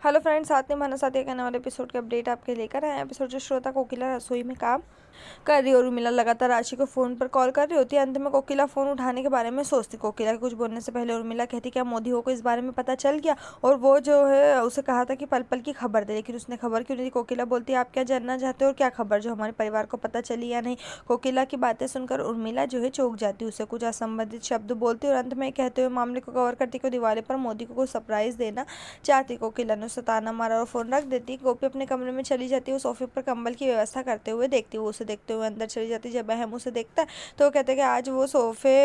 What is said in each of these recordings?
Hello friends, साथ में माना साथी कहने वाले एपिसोड के अपडेट आपके लेकर आए हैं। एपिसोड जो श्रोता कोकिला रसोई में काम कर रही है और उर्मिला लगातार राशि को फोन पर कॉल कर रही होती है। अंत में कोकिला फोन उठाने के बारे में सोचती। कोकिला के कुछ बोलने से पहले उर्मिला कहती क्या मोदी को इस बारे में पता चल गया और वो जो है उसे कहा था कि पल पल की खबर दे, लेकिन उसने खबर क्यों नहीं दी। कोकिला बोलती है आप क्या जानना चाहते हो और क्या खबर जो हमारे परिवार को पता चली या नहीं। कोकिला की बातें सुनकर उर्मिला जो है चौंक जाती, उसे कुछ असंबंधित शब्द बोलती और अंत में कहते हुए मामले को कवर करती को दिवाली पर मोदी को सरप्राइज देना चाहती। कोकिला ने उसे ताना मारा और फोन रख देती। गोपी अपने कमरे में चली जाती है। वो सोफे पर कंबल की व्यवस्था करते हुए देखती है। वो उसे देखते हुए अंदर चली जाती है। जब अहम उसे देखता है तो वो कहते हैं कि आज वो सोफे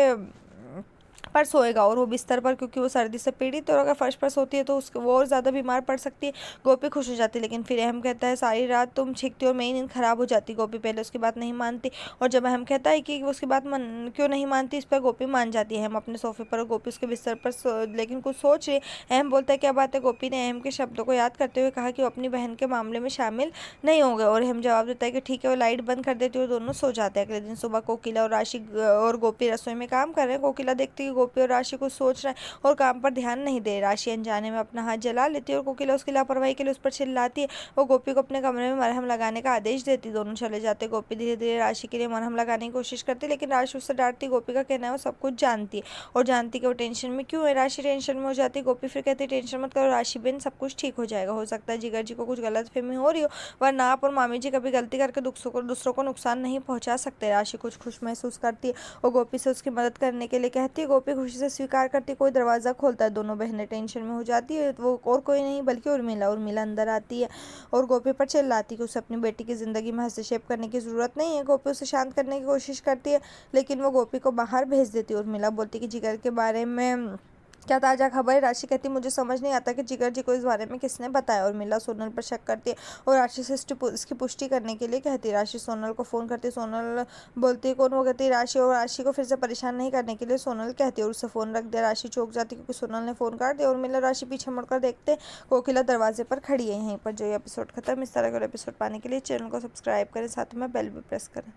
पर सोएगा और वो बिस्तर पर, क्योंकि वो सर्दी से पीड़ित है और अगर फर्श पर सोती है तो उसको वो और ज़्यादा बीमार पड़ सकती है। गोपी खुश हो जाती है, लेकिन फिर अहम कहता है सारी रात तुम छींकती और मेरी नींद खराब हो जाती। गोपी पहले उसकी बात नहीं मानती और जब अहम कहता है कि उसकी बात क्यों नहीं मानती, इस पर गोपी मान जाती है। अहम अपने सोफे पर और गोपी उसके बिस्तर पर लेकिन कुछ सोच रही है। अहम बोलता है क्या बात है। गोपी ने अहम के शब्दों को याद करते हुए कहा कि वो अपनी बहन के मामले में शामिल नहीं होंगे और अहम जवाब देता है कि ठीक है। वो लाइट बंद कर देती है और दोनों सो जाते हैं। अगले दिन सुबह कोकिला और राशि और गोपी रसोई में काम कर रहे हैं। कोकिला देखती है कि गोपी और राशि को सोच रहा है और काम पर ध्यान नहीं दे। राशि अनजाने में अपना हाथ जला लेती है और कोकिला उसकी लापरवाही के लिए उस पर चिल्लाती है। वो गोपी को अपने कमरे में मरहम लगाने का आदेश देती। दोनों चले जाते। गोपी धीरे धीरे राशि के लिए मरहम लगाने की कोशिश करती, लेकिन राशि उससे डांटती। गोपी का कहना है वो सब कुछ जानती है और जानती कि वो टेंशन में क्यों है। राशि टेंशन में हो जाती। गोपी फिर कहती टेंशन मत करो राशि बहन, सब कुछ ठीक हो जाएगा। हो सकता है जिगर जी को कुछ गलतफहमी हो रही हो, वरना आप और मामी जी कभी गलती करके दूसरों को नुकसान नहीं पहुंचा सकते। राशि कुछ खुश महसूस करती है और गोपी से उसकी मदद करने के लिए कहती है। गोपी खुशी से स्वीकार करती। कोई दरवाज़ा खोलता है। दोनों बहनें टेंशन में हो जाती है। वो और कोई नहीं बल्कि उर्मिला अंदर आती है और गोपी पर चिल्लाती कि उसे अपनी बेटी की ज़िंदगी में हस्तक्षेप करने की ज़रूरत नहीं है। गोपी उसे शांत करने की कोशिश करती है, लेकिन वो गोपी को बाहर भेज देती है। उर्मिला बोलती कि जिगर के बारे में क्या ताज़ा खबर है। राशि कहती मुझे समझ नहीं आता कि जिगर जी को इस बारे में किसने बताया। उर्मिला सोनल पर शक करती है और राशि से इसकी पुष्टि करने के लिए कहती है। राशि सोनल को फ़ोन करती है। सोनल बोलती है कौन। वो कहती है राशि, और राशि को फिर से परेशान नहीं करने के लिए सोनल कहती है और उससे फ़ोन रख दिया। राशि चौंक जाती क्योंकि सोनल ने फ़ोन काट दिया। उर्मिला राशि पीछे मुड़कर देखते कोकिला दरवाजे पर खड़ी है। यहीं पर जो ये एपिसोड खत्म। इस तरह का एपिसोड पाने के लिए चैनल को सब्सक्राइब करें, साथ में बेल भी प्रेस करें।